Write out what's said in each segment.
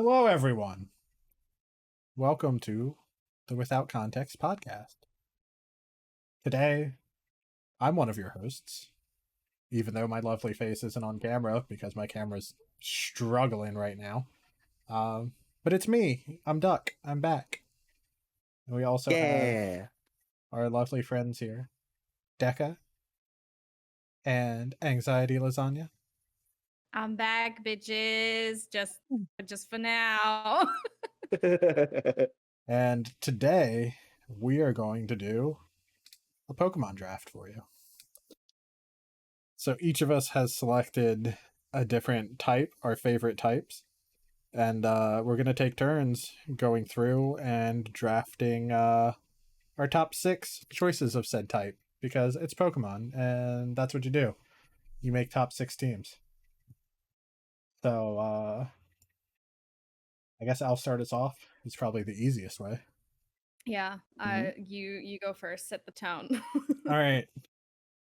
Hello, everyone. Welcome to the Without Context podcast. Today, I'm one of your hosts, even though my lovely face isn't on camera because my camera's struggling right now. But it's me. I'm Duck. I'm back. And we also have our lovely friends here, Deca and AnxietyLasagna. I'm back, bitches. Just for now. And today, we are going to do a Pokemon draft for you. So each of us has selected a different type, our favorite types, and we're going to take turns going through and drafting our top 6 choices of said type, because it's Pokemon, and that's what you do. You make top 6 teams. So, I guess I'll start us off. It's probably the easiest way. Yeah, you go first. Set the tone. All right.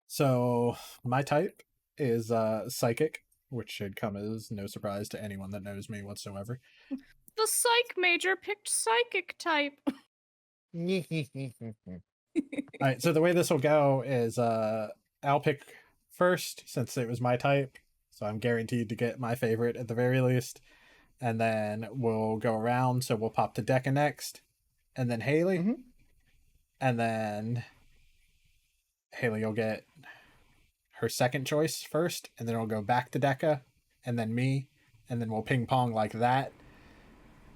So my type is Psychic, which should come as no surprise to anyone that knows me whatsoever. The Psych major picked Psychic type. All right. So the way this will go is I'll pick first since it was my type. So I'm guaranteed to get my favorite at the very least. And then we'll go around. So we'll pop to Deca next. And then Haley. Mm-hmm. And then Haley will get her second choice first. And then it'll go back to Deca. And then me. And then we'll ping pong like that.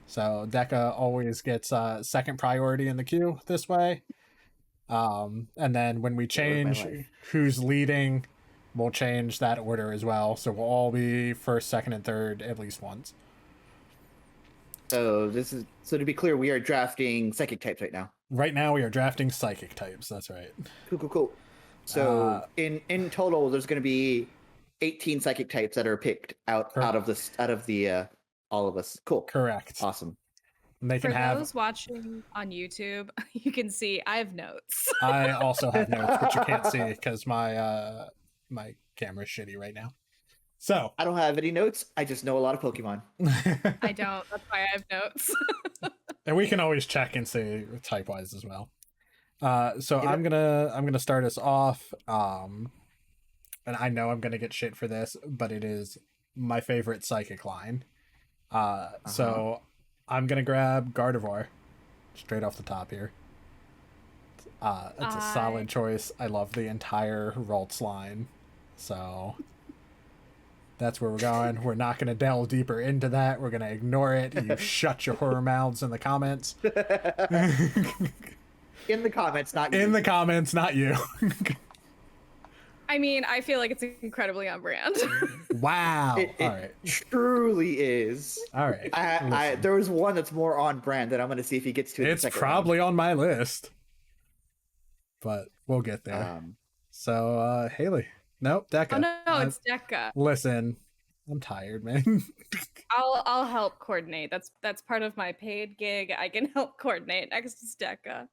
So Deca always gets second priority in the queue this way. And then when we change who's leading, we'll change that order as well. So we'll all be first, second, and third at least once. So to be clear, we are drafting psychic types right now. Right now we are drafting psychic types. That's right. Cool. So in total, there's going to be 18 psychic types that are picked out of the all of us. Cool. Correct. Awesome. And they can For those watching on YouTube, you can see I have notes. I also have notes, but you can't see because my my camera's shitty right now. So I don't have any notes. I just know a lot of Pokemon. I don't. That's why I have notes. And we can always check and see type wise as well. So I'm gonna start us off. And I know I'm gonna get shit for this, but it is my favorite psychic line. So I'm gonna grab Gardevoir straight off the top here. It's a solid choice. I love the entire Ralts line. So that's where we're going. We're not going to delve deeper into that. We're going to ignore it. You shut your horror mouths in the comments. In the comments, not you. In the comments, not you. I mean, I feel like it's incredibly on brand. Wow. All right. Truly is. All right. There was one that's more on brand that I'm going to see if he gets to it. It's probably on my list. But we'll get there. So, Haley. Nope, Deca. Oh no, it's Deca. Listen, I'm tired, man. I'll help coordinate. That's part of my paid gig. I can help coordinate. Next is Deca.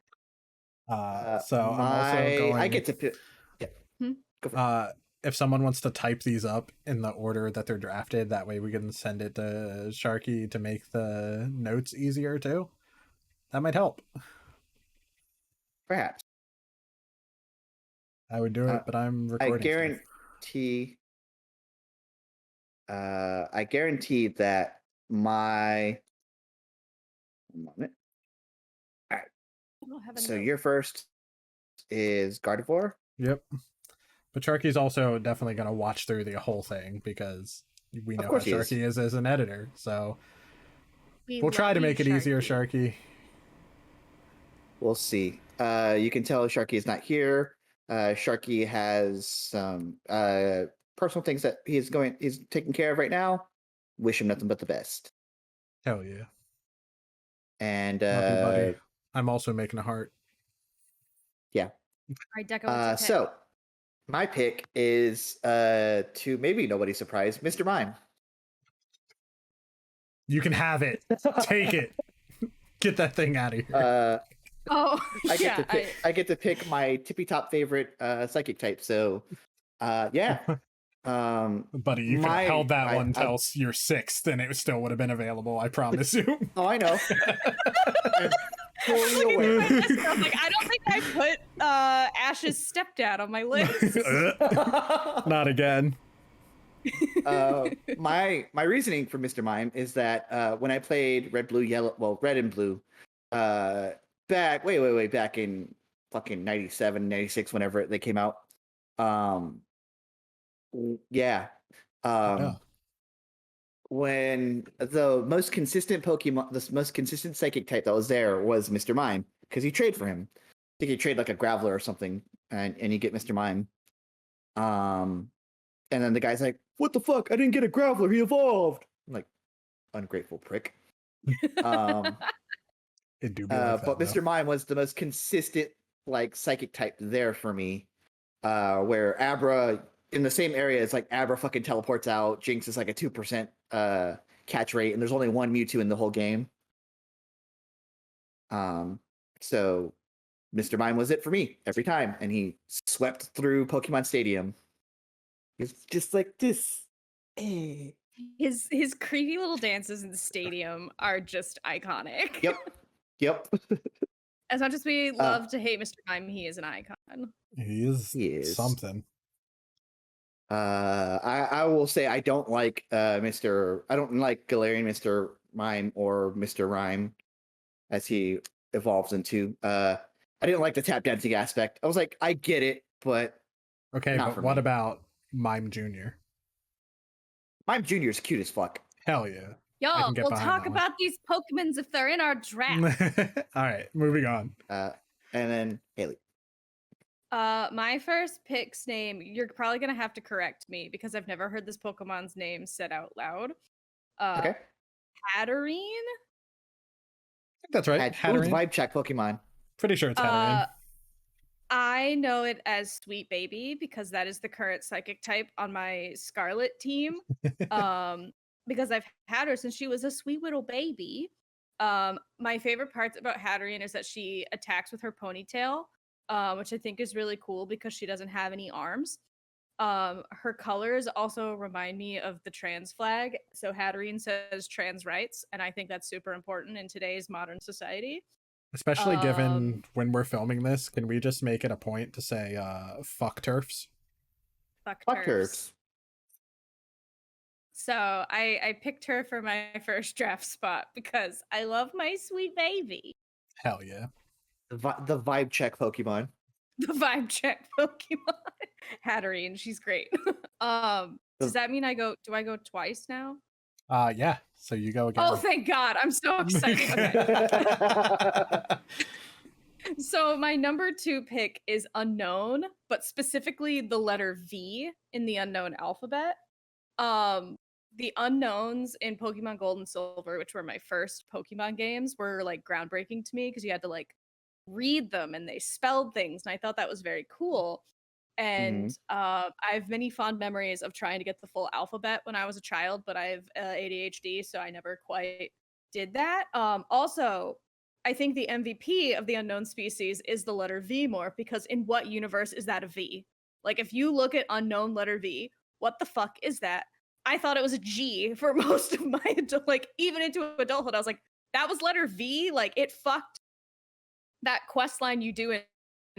So I'm also going. I get to pick. Yeah. If someone wants to type these up in the order that they're drafted, that way we can send it to Sharky to make the notes easier too. That might help. Perhaps. I would do it, but I'm recording. I guarantee that my. One moment. All right. So your first is Gardevoir. Yep. But Sharky's also definitely going to watch through the whole thing because we know how Sharky is as an editor. So we'll try to make it easier, Sharky. We'll see. You can tell Sharky is not here. Sharky has some personal things that he's taking care of right now. Wish him nothing but the best. Hell yeah. And buddy. I'm also making a heart. Yeah. All right, Deca, so my pick is to maybe nobody's surprise, Mr. Mime. You can have it. Take it. Get that thing out of here. I get to pick my tippy top favorite psychic type. So, yeah. Buddy, you could have held that one till your 6th and it still would have been available, I promise you. Oh, I know. I'm fully aware. Like, I don't think I put Ash's stepdad on my list. Not again. My reasoning for Mr. Mime is that when I played Red, Blue, Yellow, well, Red and Blue, back in fucking 97, 96, whenever they came out. Yeah. When the most consistent Pokemon, the most consistent psychic type that was there was Mr. Mime, because you trade for him. I think you trade like a Graveler or something, and you get Mr. Mime. And then the guy's like, "What the fuck? I didn't get a Graveler. He evolved." I'm like, ungrateful prick. But Mr. Mime was the most consistent like psychic type there for me. Where Abra in the same area is like Abra fucking teleports out. Jinx is like a 2% catch rate, and there's only one Mewtwo in the whole game. So Mr. Mime was it for me every time, and he swept through Pokemon Stadium. He's just like this. His creepy little dances in the stadium are just iconic. Yep. As much as we love to hate Mr. Mime, he is an icon. He is something. I will say I don't like I don't like Galarian Mr. Mime or Mr. Rhyme as he evolves into. I didn't like the tap dancing aspect. I was like, I get it, but okay, but what about Mime Jr.? Mime Jr. is cute as fuck. Hell yeah. Yo, we'll talk about these Pokemons if they're in our draft. All right, moving on. And then Haley. My first pick's name, you're probably gonna have to correct me because I've never heard this Pokemon's name said out loud. Okay. Hatterene? I think that's right. Hatterene. Vibe check Pokemon. Pretty sure it's Hatterene. I know it as Sweet Baby because that is the current psychic type on my Scarlet team. Because I've had her since she was a sweet little baby. My favorite parts about Hatterene is that she attacks with her ponytail, which I think is really cool because she doesn't have any arms. Her colors also remind me of the trans flag. So Hatterene says trans rights, and I think that's super important in today's modern society. Especially given when we're filming this, can we just make it a point to say fuck turfs? Fuck turfs. So I picked her for my first draft spot because I love my sweet baby. Hell yeah. The vibe check Pokemon. The vibe check Pokemon. Hatterene, she's great. Does that mean do I go twice now? Yeah. So you go again. Oh, thank God. I'm so excited. Okay. So my number 2 pick is unknown, but specifically the letter V in the unknown alphabet. The unknowns in Pokemon Gold and Silver, which were my first Pokemon games, were like groundbreaking to me because you had to like read them and they spelled things, and I thought that was very cool. And I have many fond memories of trying to get the full alphabet when I was a child, but I have ADHD, so I never quite did that. Also, I think the MVP of the unknown species is the letter V morph, because in what universe is that a V? Like, if you look at unknown letter V, what the fuck is that? I thought it was a G for most of my like even into adulthood. I was like, that was letter V. Like, it fucked that quest line you do in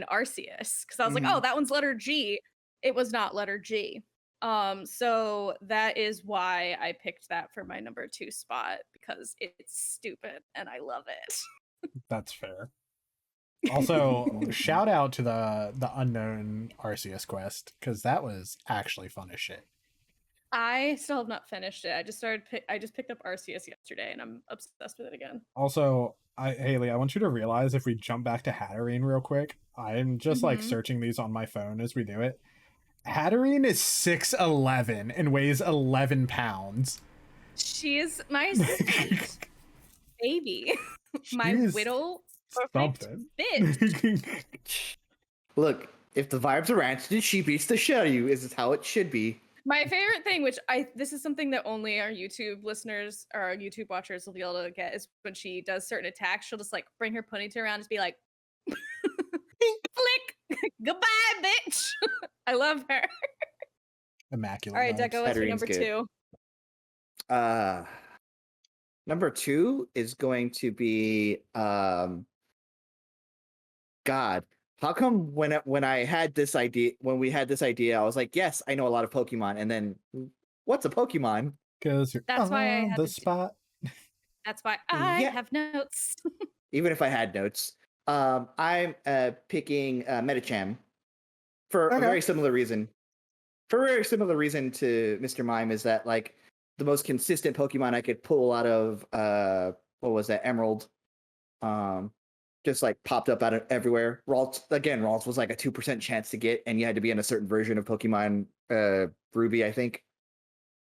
Arceus, because I was like, oh, that one's letter G. It was not letter G. So that is why I picked that for my number 2 spot, because it's stupid and I love it. That's fair. Also, shout out to the unknown Arceus quest, because that was actually fun as shit. I still have not finished it. I just picked up Arceus yesterday, and I'm obsessed with it again. Also, Haley, I want you to realize, if we jump back to Hatterene real quick, I'm just like searching these on my phone as we do it. Hatterene is 6'11" and weighs 11 pounds. She is my sweet baby. My whittle perfect fit. Look, if the vibes are ranted, she beats the shit out of you. Is how it should be. My favorite thing, which this is something that only our YouTube listeners or our YouTube watchers will be able to get, is when she does certain attacks, she'll just like bring her ponytail around and just be like, flick, goodbye, bitch. I love her. immaculate. All right, vibes. Deca, what's your Hattering's number good. 2? Number 2 is going to be God. How come when I had this idea, when we had this idea, I was like, yes, I know a lot of Pokemon, and then what's a Pokemon? Because you're That's why I on had the to do- spot. That's why I Yeah. have notes. Even if I had notes, I'm picking Medicham for a Okay. very similar reason. For a very similar reason to Mr. Mime is that like the most consistent Pokemon I could pull out of what was that, Emerald, just like popped up out of everywhere. Ralts was like a 2% chance to get, and you had to be in a certain version of Pokemon Ruby, I think.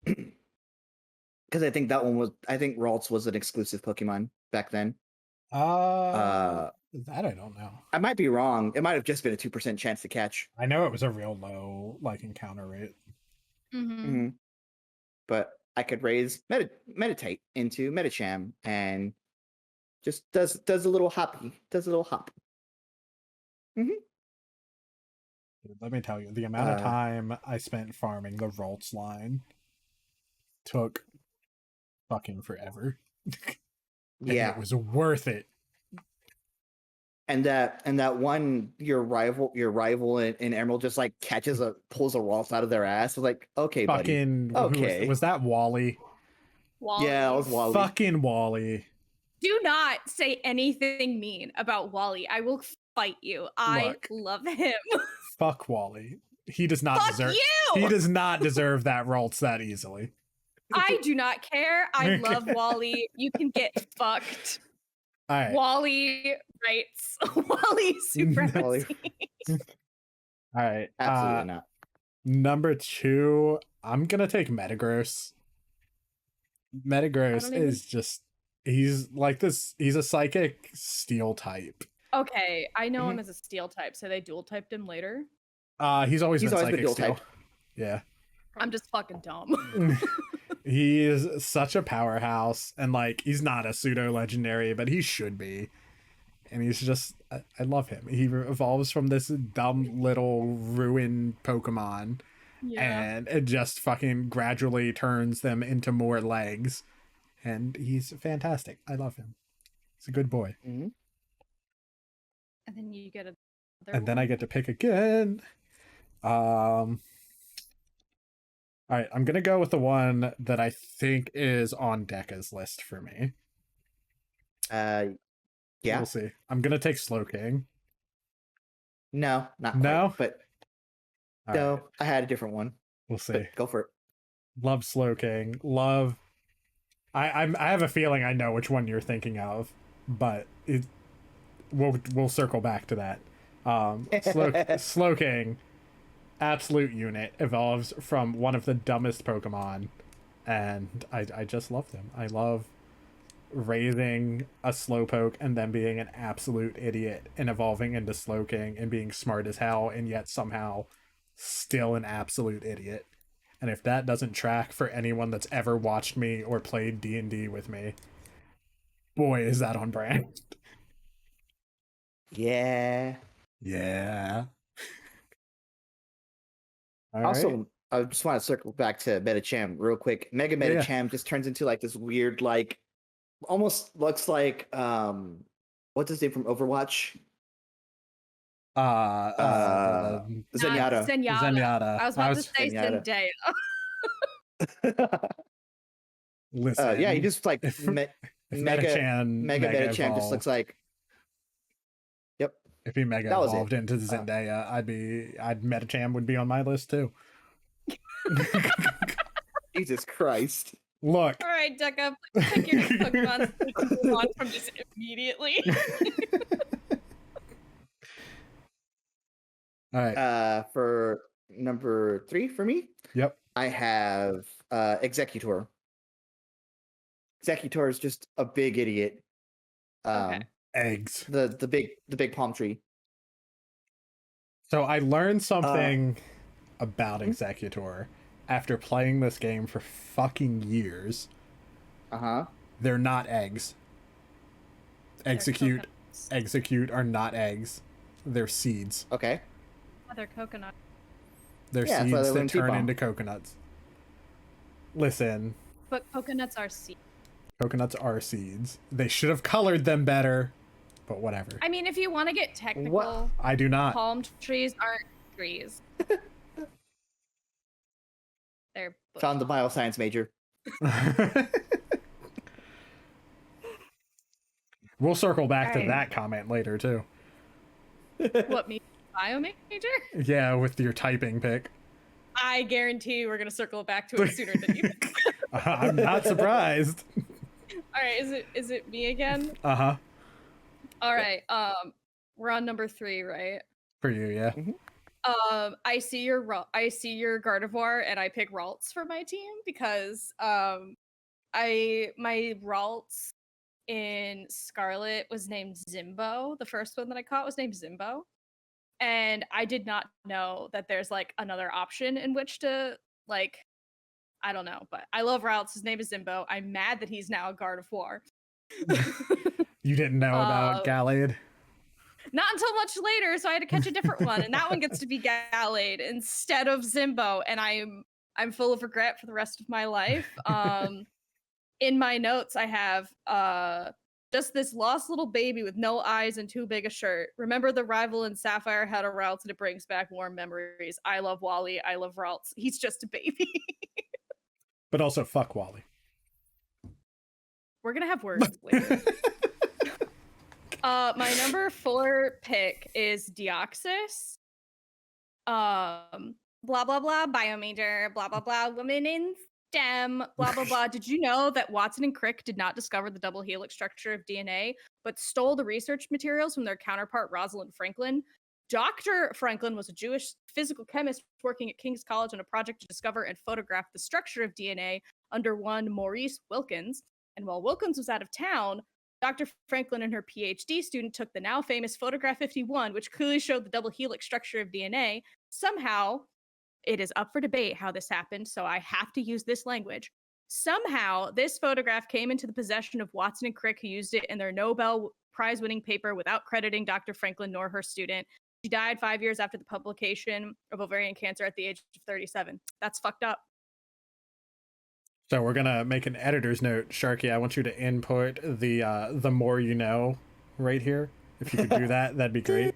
Because I think Ralts was an exclusive Pokemon back then. That I don't know. I might be wrong. It might have just been a 2% chance to catch. I know it was a real low like encounter rate. Mm-hmm. But I could raise Meditate into Medicham and just does a little hoppy. Does a little hop. Let me tell you, the amount of time I spent farming the Ralts line took fucking forever. Yeah, it was worth it. and that one your rival in Emerald just like pulls a Ralts out of their ass. I was like, okay, Fucking buddy. Okay, was that Wally? Wally. Yeah, it was Wally. Fucking Wally. Do not say anything mean about Wally. I will fight you. I Look. love him. Fuck Wally. He does not Fuck deserve. you! He does not deserve that Ralts that easily. I do not care. I love Wally. You can get fucked. All right. Wally rights. Wally supremacy. All right. absolutely not. Number 2, I'm gonna take Metagross. Metagross is just he's like this. He's a psychic steel type. Okay, I know him as a steel type, so they dual typed him later. He's always been psychic dual steel. type. Yeah. I'm just fucking dumb. He is such a powerhouse, and like he's not a pseudo legendary, but he should be. And he's just I love him. He evolves from this dumb little ruined Pokemon, and it just fucking gradually turns them into more legs. And he's fantastic. I love him. He's a good boy. Mm-hmm. And then you get And then I get to pick again. All right, I'm gonna go with the one that I think is on Deca's list for me. Yeah. We'll see. I'm gonna take Slowking. No, not No? quite, but All no, right, I had a different one. we'll see. But go for it. Love Slowking. Love. I have a feeling I know which one you're thinking of, but we'll circle back to that. Slowking, absolute unit, evolves from one of the dumbest Pokemon, and I just love them. I love raising a Slowpoke and then being an absolute idiot and evolving into Slowking and being smart as hell and yet somehow still an absolute idiot. And if that doesn't track for anyone that's ever watched me or played D&D with me, boy, is that on brand. Yeah. Yeah. All Also, right. I just want to circle back to Medicham real quick. Mega Medicham just turns into like this weird, like almost looks like what's his name from Overwatch? Zenyatta. Zenyatta. I was about to say Zenyatta. Zendaya. Listen. Yeah, he just like if Mega Medicham just looks like. Yep. If he mega That was evolved it. into Zendaya, I'd Medicham would be on my list too. Jesus Christ. Look. All right, Deca, please pick your Pokemon so we can move on from this immediately. All right. For number 3 for me, Yep. I have Executor. Executor is just a big idiot. Okay. Eggs. The big palm tree. So I learned something about Executor after playing this game for fucking years. Uh-huh. They're not eggs. Execute are not eggs. They're seeds. Okay. They're coconut. They're Yeah, that's why seeds they that learn turn T-bomb. into coconuts. Listen, But coconuts are seeds. coconuts are seeds. They should have colored them better, but whatever. I mean, if you want to get technical, What? I do not. palm trees aren't trees. They're Found the bioscience major. We'll circle back to Alright. that comment later too. What, me? Bio major? Yeah, with your typing pick. I guarantee we're gonna circle back to it sooner than you. I'm not surprised. All right, is it me again? Uh-huh. All right, we're on number 3, right? For you, yeah. I see your Gardevoir, and I pick Ralts for my team because my Ralts in Scarlet was named Zimbo. The first one that I caught was named Zimbo, and I did not know that there's like another option in which to like. I don't know, but I love Ralts. His name is Zimbo. I'm mad that he's now a Gardevoir. You didn't know about Gallade? Not until much later, so I had to catch a different one, and that one gets to be Gallade instead of Zimbo, and I'm full of regret for the rest of my life. In my notes, I have just this lost little baby with no eyes and too big a shirt. Remember the rival in Sapphire had a Ralts, and it brings back warm memories. I love Wally. I love Ralts. He's just a baby. But also, fuck Wally. We're gonna have words later. My number 4 pick is Deoxys. Blah blah blah, biomajor, blah blah blah, women in STEM, blah blah blah. Did you know that Watson and Crick did not discover the double helix structure of DNA, but stole the research materials from their counterpart Rosalind Franklin? Dr. Franklin was a Jewish physical chemist working at King's College on a project to discover and photograph the structure of DNA under one Maurice Wilkins. And while Wilkins was out of town, Dr. Franklin and her PhD student took the now famous Photograph 51, which clearly showed the double helix structure of DNA. Somehow, it is up for debate how this happened, so I have to use this language. Somehow, this photograph came into the possession of Watson and Crick, who used it in their Nobel Prize-winning paper without crediting Dr. Franklin nor her student. She died 5 years after the publication of ovarian cancer at the age of 37. That's fucked up. So we're gonna make an editor's note, Sharky. I want you to input the more you know right here. If you could do that, that'd be great.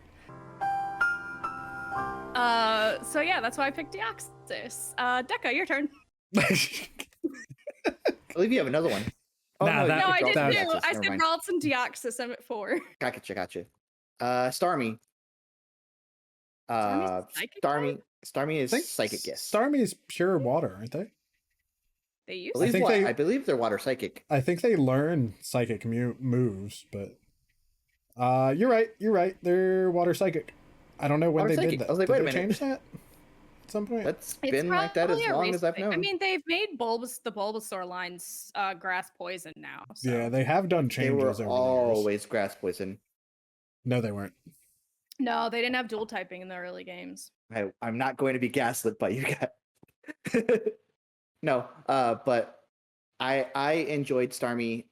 So yeah, that's why I picked Deoxys. Deca, your turn. I believe you have another one. Oh, Nah, no, that- No, I you did picked too. Deoxys, I never said mind. Ralts and Deoxys. I'm at 4. Gotcha. Starmie. Starmie's a psychic type? Starmie I is think psychic, yes. Starmie is pure water, aren't they? They I used believe, think they- I believe they're water psychic. I think they learn psychic moves, but you're right. They're water psychic. I don't know when Water they psychic. did that. I was like, Did wait a they minute. change that at some point? That's It's been like that as probably a long as I've recent thing. known. I mean, they've made the Bulbasaur lines grass poison now. So. Yeah, they have done they were changes over the years. always grass poison. No, they weren't. No, they didn't have dual typing in the early games. I'm not going to be gaslit by you guys. No, but I enjoyed Starmie.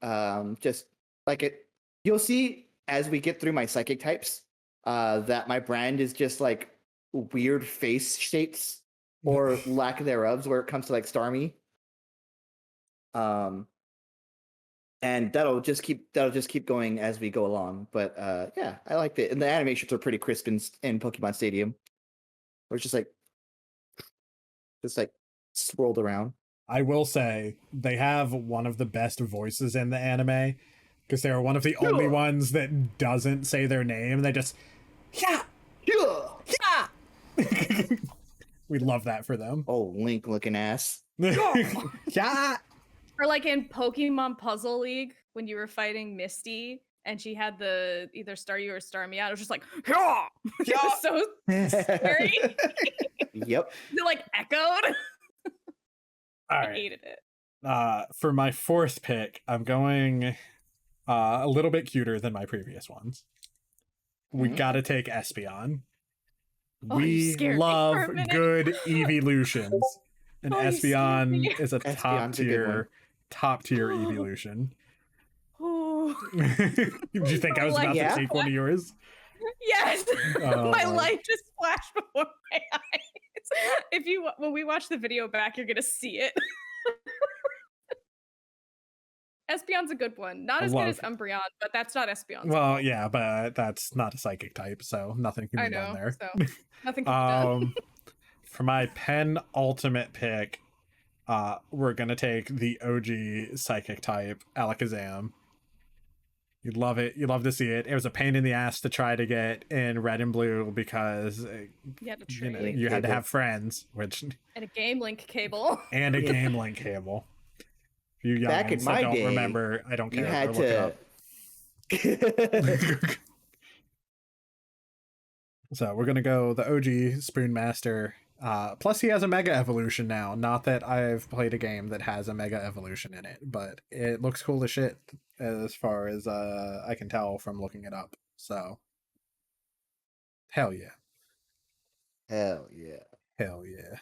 Just like it, you'll see as we get through my psychic types, that my brand is just like weird face shapes or lack thereof where it comes to like Starmie. And that'll just keep going as we go along. But yeah, I liked it, and the animations are pretty crisp in Pokemon Stadium, where it's just like swirled around. I will say they have one of the best voices in the anime because they are one of the only ones that doesn't say their name. They just yeah. We love that for them. Oh, Link looking ass. Yeah. Or like in Pokemon Puzzle League when you were fighting Misty and she had the either Staryu or Starmie out. It was just like, yeah, it was so scary. Yep. It like echoed. All I right. hated it. For my 4th pick, I'm going a little bit cuter than my previous ones. We gotta take Espeon. Oh, you We scared me for love a minute. good evolutions, and Oh, you scared Espeon me. is a Espeon's a good one. top tier evolution. Ooh. Did you think I was Like, about yeah. to take one of yours? Yes. Oh, My my. life just flashed before my eyes. If you when we watch the video back, you're gonna see it. Espeon's a good one. Not as good as Umbreon, but that's not Espeon's Well, fault. yeah, but that's not a psychic type, so nothing can I be done know. there. So nothing can be done. For my penultimate pick, we're gonna take the OG psychic type, Alakazam. You'd love it. You love to see it. It was a pain in the ass to try to get in red and blue because You had to trade. you had to have friends, which And a Game Link cable. and a Game Link cable. You young Back in ones my that don't day, remember, I don't care. You had Look it to. up. So we're gonna go the OG Spoonmaster. Plus he has a Mega Evolution now. Not that I've played a game that has a Mega Evolution in it, but it looks cool as shit as far as I can tell from looking it up. So hell yeah. Hell yeah. Hell yeah.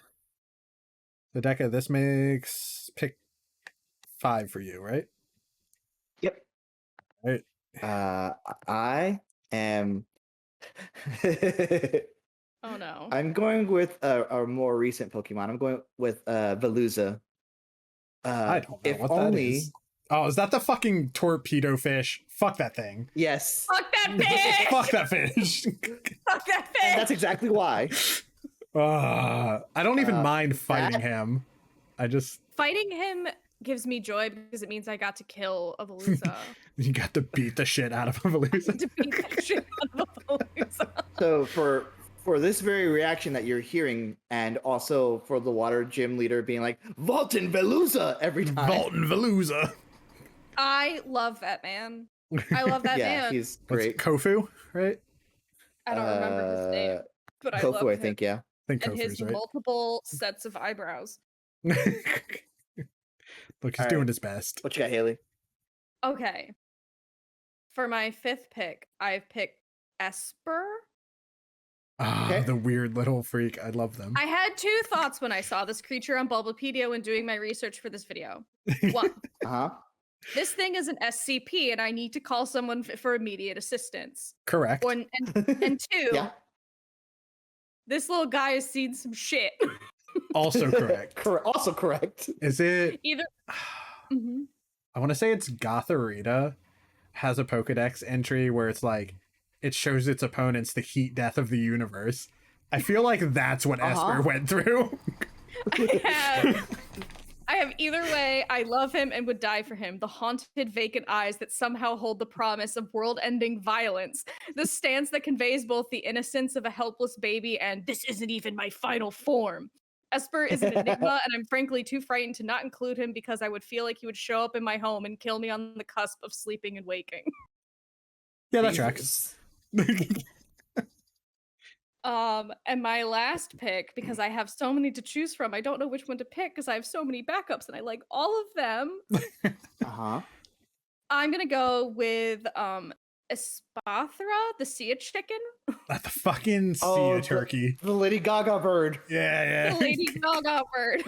The Deca, this makes pick 5 for you, right? Yep. Right. I am. Oh no. I'm going with a more recent Pokemon. I'm going with Veluza. I don't know if what only... that is. Oh, is that the fucking torpedo fish? Fuck that thing. Yes. Fuck that fish! Fuck that fish. Fuck that fish! And that's exactly why. I don't even mind fighting that- him. I just Fighting him gives me joy because it means I got to kill a Veluza. you got to beat the shit out of a Veluza. To beat the shit out of a Veluza. So for this very reaction that you're hearing, and also for the water gym leader being like Volton Veluza every time. Volton Veluza. I love that man. I love that Yeah, man. he's What's great. Kofu, right? I don't remember his name, but I love Kofu, I him. think, yeah. I think And his Kofu's right. multiple sets of eyebrows. Look, he's All doing right. his best. What you got, Haley? Okay. For my 5th pick, I've picked Esper. Ah, Okay. the weird little freak. I love them. I had 2 thoughts when I saw this creature on Bulbapedia when doing my research for this video. One, Uh-huh. this thing is an SCP and I need to call someone for immediate assistance. Correct. And 2, Yeah. this little guy has seen some shit. Also correct. Also correct. Is it? Either. Mhm. I want to say it's Gotharita has a Pokedex entry where it's like it shows its opponents the heat death of the universe. I feel like that's what Esper went through. I have either way. I love him and would die for him. The haunted, vacant eyes that somehow hold the promise of world-ending violence. The stance that conveys both the innocence of a helpless baby and "this isn't even my final form." Esper is an enigma, and I'm frankly too frightened to not include him because I would feel like he would show up in my home and kill me on the cusp of sleeping and waking. Yeah, that tracks. And my last pick, because I have so many to choose from, I don't know which one to pick because I have so many backups and I like all of them. Uh-huh. I'm gonna go with Espathra, the sea chicken. Not the fucking sea turkey. The Lady Gaga bird. Yeah. The Lady Gaga bird.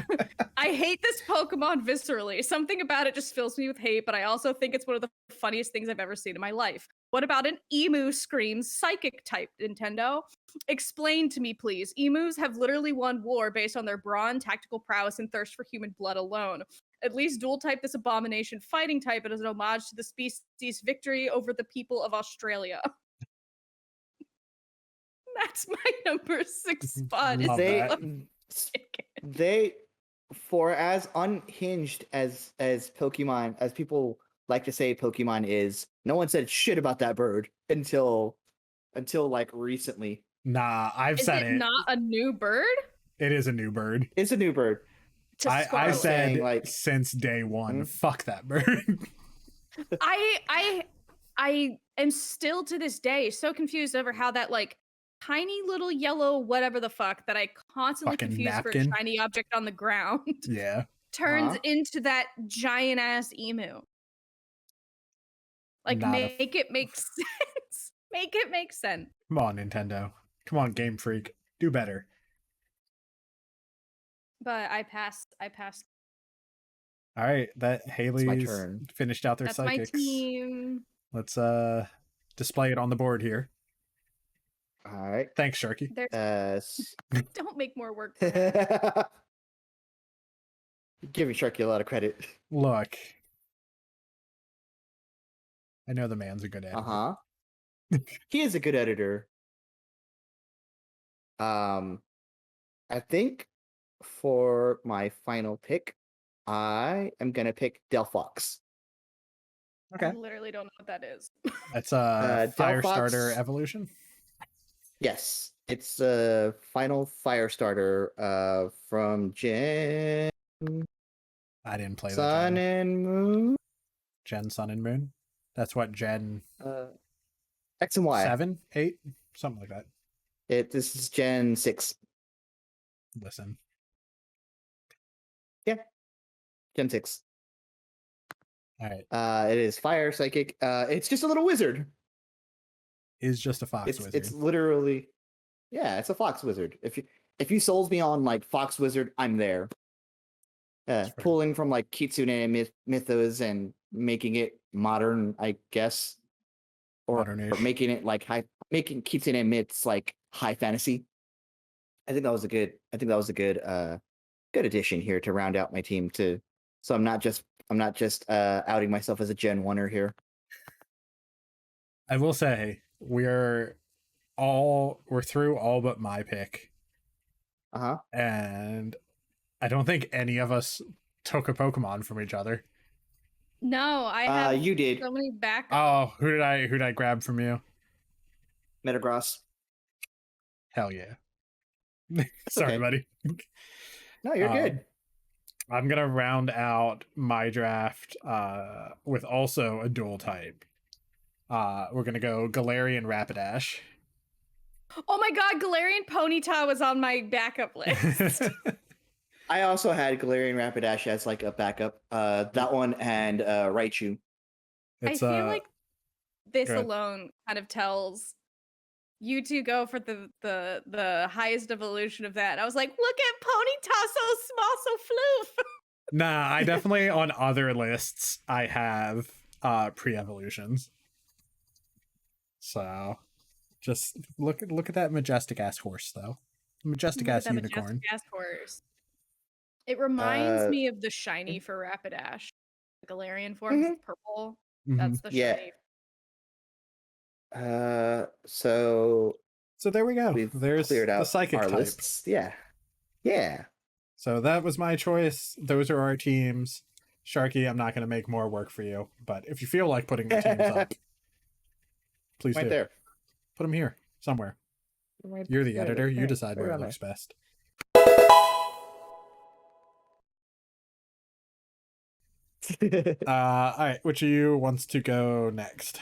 I hate this Pokemon viscerally. Something about it just fills me with hate, but I also think it's one of the funniest things I've ever seen in my life. What about an emu screams psychic type, Nintendo? Explain to me, please. Emus have literally won war based on their brawn, tactical prowess, and thirst for human blood alone. At least dual type this abomination fighting type as an homage to the species' victory over the people of Australia. That's my number 6 spot. Is Love They, that. they, for as unhinged as Pokemon, as people like to say Pokemon is, no one said shit about that bird until like recently. Nah, I've Is said it it. not a new bird? It is a new bird. It's a new bird. To I Scarlet. said Saying, like- since day one, Mhm. fuck that bird. I am still to this day so confused over how that like tiny little yellow whatever the fuck that I constantly Fucking confuse for napkin. a shiny object on the ground Yeah. turns into that giant ass emu. Like Not a make it make sense. Make it make sense. Come on, Nintendo. Come on, Game Freak. Do better. But I passed. All right, that Haley's turn. finished out their That's psychics. my team. Let's display it on the board here. All right. Thanks, Sharky. Don't make more work. For that. Giving Sharky a lot of credit. Look, I know the man's a good editor. He is a good editor. I think for my final pick, I am gonna pick Delphox. I literally don't know what that is. That's a Firestarter Delphox. evolution. Yes, it's a final Firestarter from Gen I didn't play Sun that. and Moon. Gen Sun and Moon. That's what Gen X and Y. 7, 8, something like that. This is Gen 6. Listen. Yeah. Gen 6. All right. It is Fire Psychic. It's just a little wizard. Is just a fox wizard. It's literally, yeah, it's a fox wizard. If you sold me on like fox wizard, I'm there. Pulling from like Kitsune mythos and making it modern, I guess, or making it like making Kitsune myths like high fantasy. I think that was a good good addition here to round out my team too. So I'm not just outing myself as a Gen 1er here. I will say we're through all but my pick. And I don't think any of us took a Pokemon from each other. No, I have you did. so many backups. Oh, who did I grab from you? Metagross. Hell yeah. Sorry, buddy. No, you're good. I'm gonna round out my draft with also a dual type. We're gonna go Galarian Rapidash. Oh my god, Galarian Ponyta was on my backup list. I also had Galarian Rapidash as like a backup. That one and Raichu. I feel like this alone kind of tells you two go for the highest evolution of that. I was like, look at Ponyta, so small, so floof. Nah, I definitely on other lists I have pre-evolutions. So just look at that majestic ass horse though. Majestic ass unicorn. Majestic ass horse. It reminds me of the shiny for Rapidash. The Galarian form, purple. That's the shiny. So there we go. There's cleared out the psychic our type. Lists. Yeah. So that was my choice. Those are our teams. Sharky, I'm not going to make more work for you, but if you feel like putting the teams up, please do. There. Put them here somewhere. You're the editor. You decide where it looks best. All right, which of you wants to go next?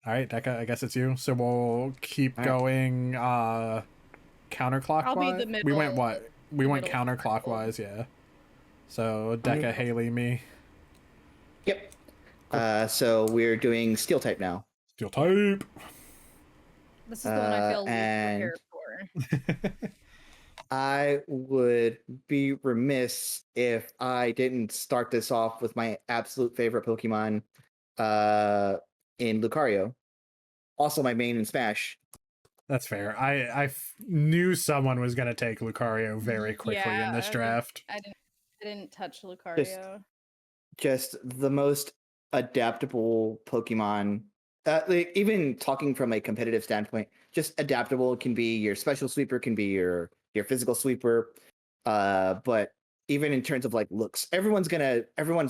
All right, Deca, I guess it's you. So we'll keep going counterclockwise. I'll be the middle. We went what? We went counterclockwise, yeah. So Deca, Haley, me. Yep. Cool. So we're doing Steel type now. Steel type. This is the one I feel prepared for. I would be remiss if I didn't start this off with my absolute favorite Pokemon in Lucario. Also my main in Smash. That's fair. I knew someone was going to take Lucario very quickly in this draft. I didn't touch Lucario. Just the most adaptable Pokemon. Even talking from a competitive standpoint, just adaptable. Can be your special sweeper, can be your physical sweeper. But even in terms of like looks, everyone's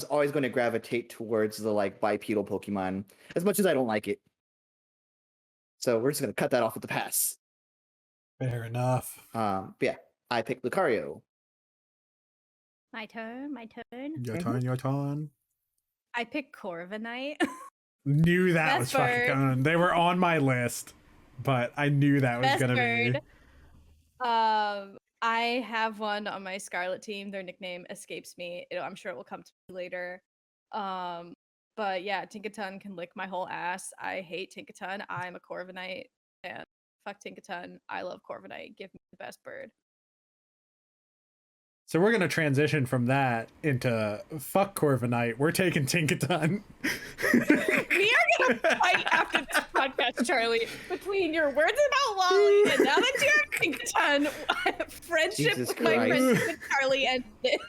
always going to gravitate towards the like bipedal Pokemon, as much as I don't like it. So we're just going to cut that off with the pass. Fair enough. But yeah, I picked Lucario. My turn. Your turn. I picked Corviknight. Knew that was fucking coming. They were on my list, but I knew that was going to be. I have one on my Scarlet team. Their nickname escapes me. I'm sure it will come to me later. But yeah, Tinkaton can lick my whole ass. I hate Tinkaton. I'm a Corviknight fan. Fuck Tinkaton. I love Corviknight. Give me the best bird. So we're going to transition from that into fuck Corviknight. We're taking Tinkaton. We are want to fight after this podcast, Charlie, between your words about Lolly and now that you have Pinkerton, friendship Jesus with my Christ. friendship with Charlie ended.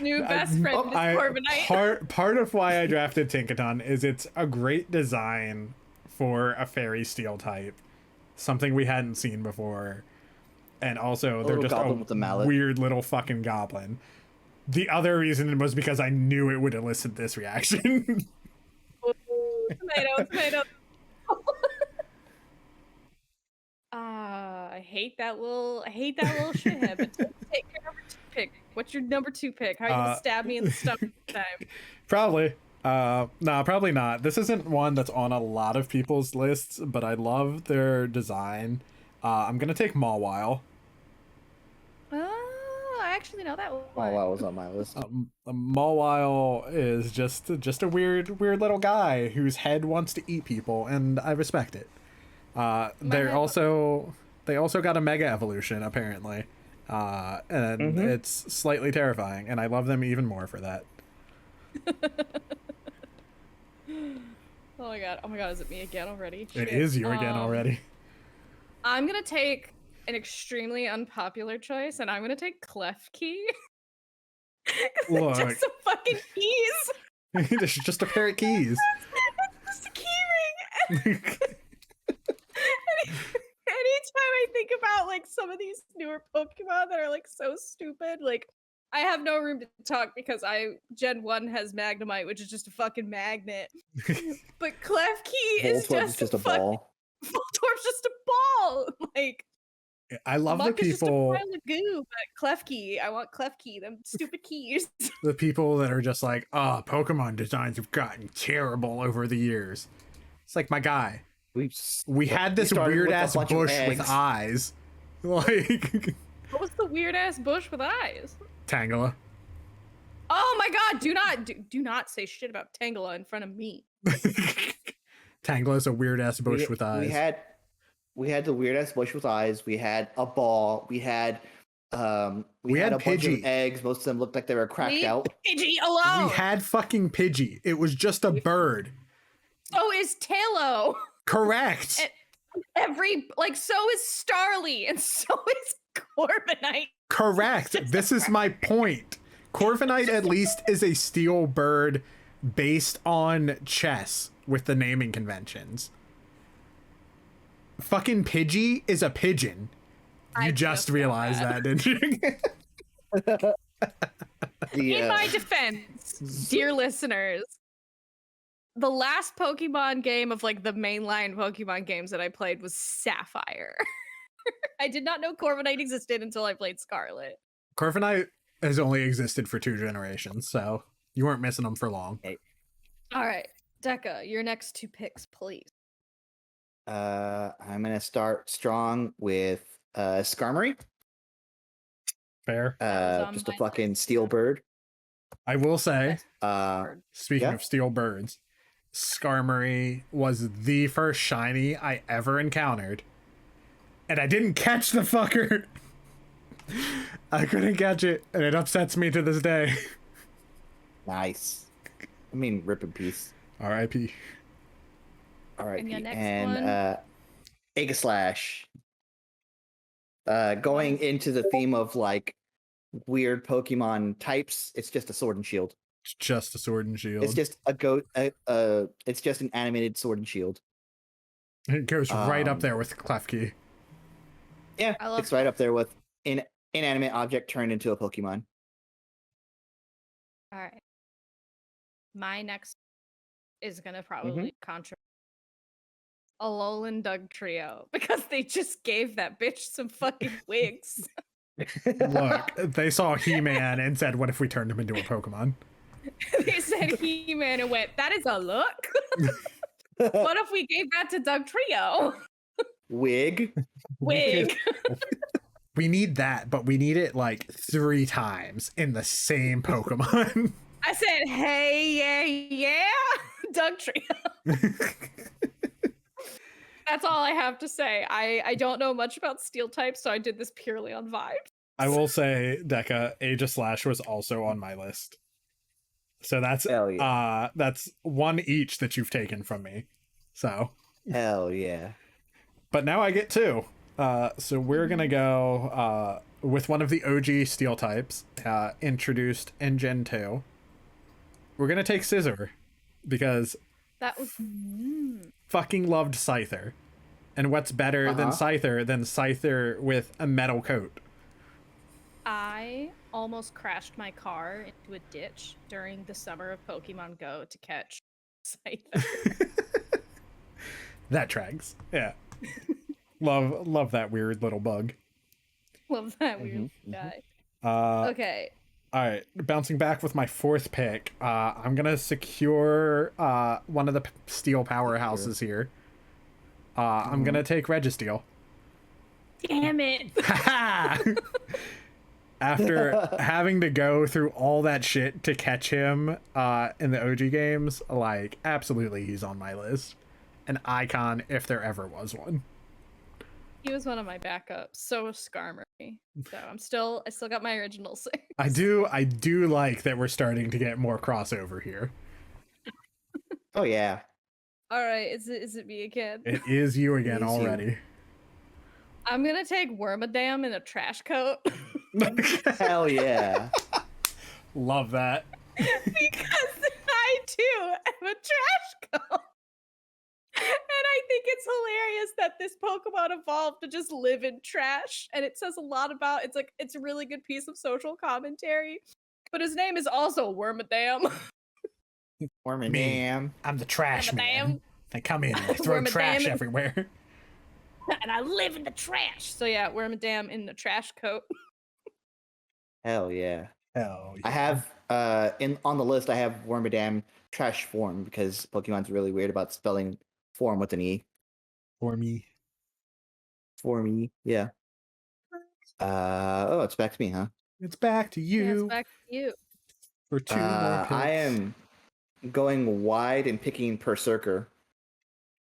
New best friend is Corbinite. Part of why I drafted Tinkaton is it's a great design for a fairy steel type, something we hadn't seen before, and also they're just goblin with a mallet. weird little fucking goblin. The other reason was because I knew it would elicit this reaction. Tomatoes. I hate that little shithead. But take your number 2 pick. What's your number 2 pick? How are you gonna stab me in the stomach this time? Probably. No, probably not. This isn't one that's on a lot of people's lists, but I love their design. I'm gonna take Mawile. Oh, I actually know that one. Mawile was on my list. Mawile is just a weird little guy whose head wants to eat people, and I respect it. They also got a mega evolution apparently, and it's slightly terrifying, and I love them even more for that. Oh my god, is it me again already? It is you again already. I'm gonna take an extremely unpopular choice, and I'm gonna take Klefki. Look, Just some fucking keys. it's just a pair of keys. It's just a key ring. Anytime I think about like some of these newer Pokemon that are like so stupid, like I have no room to talk because Gen 1 has Magnemite, which is just a fucking magnet. But Klefki is just a ball. Voltorb's just a ball. Like I love the Muck is just a people. pile of goo, but Klefki, I want Klefki. Them stupid keys. The people that are just like, Pokemon designs have gotten terrible over the years. It's like, my guy, we had this weird ass bush with eyes. Like, What was the weird ass bush with eyes? Tangela. Oh my god, do not say shit about Tangela in front of me. Tangela is a weird ass bush with eyes. We had the weird ass bush with eyes. We had a ball. We had a bunch of eggs. Most of them looked like they were cracked out. Pidgey alone. We had fucking Pidgey. It was just a bird. So is Talo. Correct. And so is Starly, and so is Corbinite. Correct. This is my point. Corviknight at least is a steel bird based on chess with the naming conventions. Fucking Pidgey is a pigeon. You just realized that, didn't you? In my defense, dear listeners, the last Pokemon game of like the mainline Pokemon games that I played was Sapphire. I did not know Corviknight existed until I played Scarlet. Corviknight has only existed for 2 generations, so you weren't missing them for long. Hey. All right, Deca, your next 2 picks, please. I'm gonna start strong with Skarmory. Fair. Just a fucking steel bird. I will say, speaking Yeah? of steel birds, Skarmory was the first shiny I ever encountered. And I didn't catch the fucker. I couldn't catch it, and it upsets me to this day. Nice. I mean, rip in peace. R.I.P. R.I.P. your next And Aegislash. Going into the theme of like weird Pokemon types, it's just a sword and shield. It's just a sword and shield. It's just it's just an animated sword and shield. It goes right up there with Klefki. Yeah, I love it's right up there with inanimate object turned into a Pokemon. All right. My next is gonna probably controversial. Alolan Doug Trio, because they just gave that bitch some fucking wigs. Look, they saw He-Man and said, what if we turned him into a Pokemon? They said He-Man and went, that is a look. What if we gave that to Doug Trio? Wig. Wig. We need that, but we need it like 3 times in the same Pokemon. I said, hey, yeah, Doug Trio. That's all I have to say. I don't know much about steel types, so I did this purely on vibes. I will say, Deca, Aegislash was also on my list. So that's Hell yeah. that's one each that you've taken from me. So Hell yeah. but now I get two. So we're gonna go with one of the OG steel types, introduced in Gen 2. We're gonna take Scissor because That was fucking loved Scyther. And what's better than Scyther with a metal coat? I almost crashed my car into a ditch during the summer of Pokemon Go to catch Scyther. That tracks. Yeah. love that weird little bug. Love that weird guy. Okay. All right, bouncing back with my fourth pick. I'm gonna secure one of the steel powerhouses here. I'm gonna take Registeel. Damn it. After having to go through all that shit to catch him in the OG games, like, absolutely he's on my list. An icon if there ever was one. He was one of my backups. So was Skarmory. So I still got my original six. I do like that we're starting to get more crossover here. Oh yeah. All right, is it me again? It is you again It is you. already. I'm gonna take Wormadam in a trash coat. Hell yeah. Love that. Because I too am a trash coat. And I think it's hilarious that this Pokemon evolved to just live in trash. And it says a lot about it's a really good piece of social commentary. But his name is also Wormadam. Wormadam. I'm the trash Wormadam. man. They come in and they throw Wormadam. trash everywhere. And I live in the trash. So yeah, Wormadam in the trash coat. Hell yeah. Hell yeah. I have on the list I have Wormadam trash form because Pokemon's really weird about spelling form with an E. For me. For me, yeah. Oh, it's back to me, huh? It's back to you. Yeah, it's back to you. For two more picks. I am going wide and picking Berserker.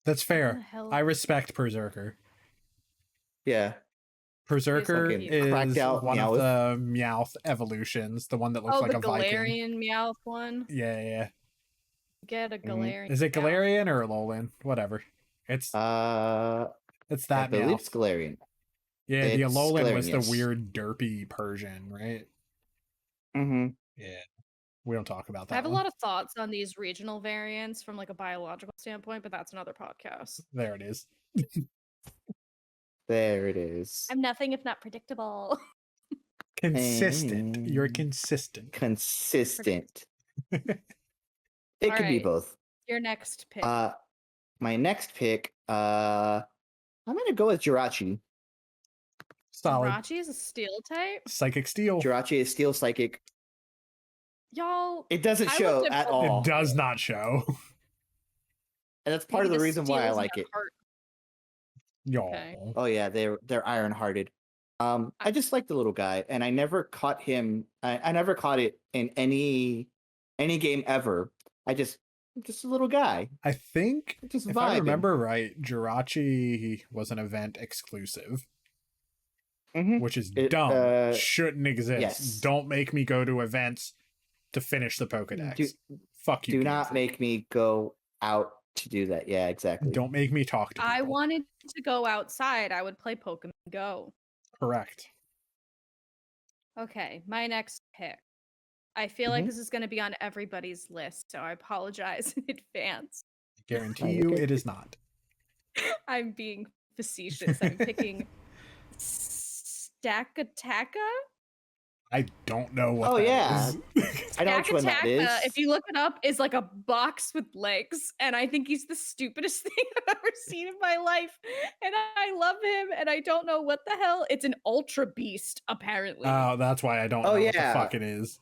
That's What the fair. hell? I respect Berserker. Yeah. Berserker Fucking is cracked out one of Meowth. the Meowth evolutions, the one that looks like the a Viking. Galarian Meowth one. Yeah. Get a Galarian. Is it Meowth. Galarian or Alolan? Whatever. It's I that believe Meowth. it's Galarian. Yeah, the it's Alolan was Galarian, the yes. weird derpy Persian, right? Mm-hmm. Yeah. We don't talk about that. I have a one. lot of thoughts on these regional variants from like a biological standpoint, but that's another podcast. There it is. There it is. I'm nothing if not predictable. Consistent. You're consistent. Consistent. It could be Alright. both. Your next pick. My next pick, I'm gonna go with Jirachi. Solid. Jirachi is a steel type. Psychic Steel. Jirachi is Steel Psychic. Y'all, It doesn't I show looked at at all. It does not show. And that's part of maybe the reason why I steel's like their it. heart. Y'all. Okay. Oh yeah, they're iron hearted. I just like the little guy, and I never caught him. I never caught it in any game ever. Just a little guy. I think Just if I vibing. remember right, Jirachi was an event exclusive, Mhm. which is It, dumb. Shouldn't exist. yes. Don't make me go to events to finish the Pokedex. Fuck you. Do not Games. make me go out to do that. Yeah, exactly. Don't make me talk to people. I wanted to go outside. I would play Pokemon Go. Correct. Okay, my next pick. I feel like this is going to be on everybody's list, so I apologize in advance. Guarantee you it is not. I'm being facetious. I'm picking Stakataka. I don't know what Oh, that yeah. is. I know which one that is. If you look it up, is like a box with legs, and I think he's the stupidest thing I've ever seen in my life. And I love him, and I don't know what the hell. It's an Ultra Beast, apparently. Oh, that's why I don't know what the yeah. fuck it is.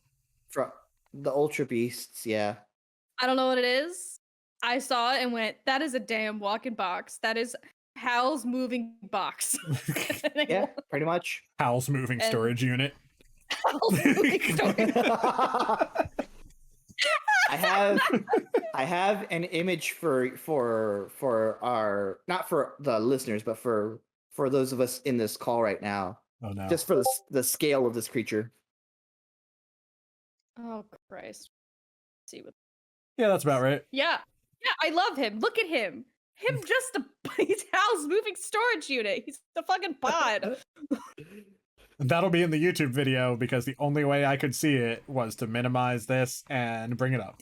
From the Ultra Beasts, yeah. I don't know what it is. I saw it and went, "That is a damn walking box. That is Hal's moving box." Yeah, pretty much. Howl's moving And- storage unit. Hal's moving storage. I have an image for our, not for the listeners, but for those of us in this call right now, Oh no. just for the scale of this creature. Oh Christ! see what. Yeah, that's about right. Yeah, I love him. Look at him. Him just he's Hal's moving storage unit. He's the fucking pod. That'll be in the YouTube video because the only way I could see it was to minimize this and bring it up.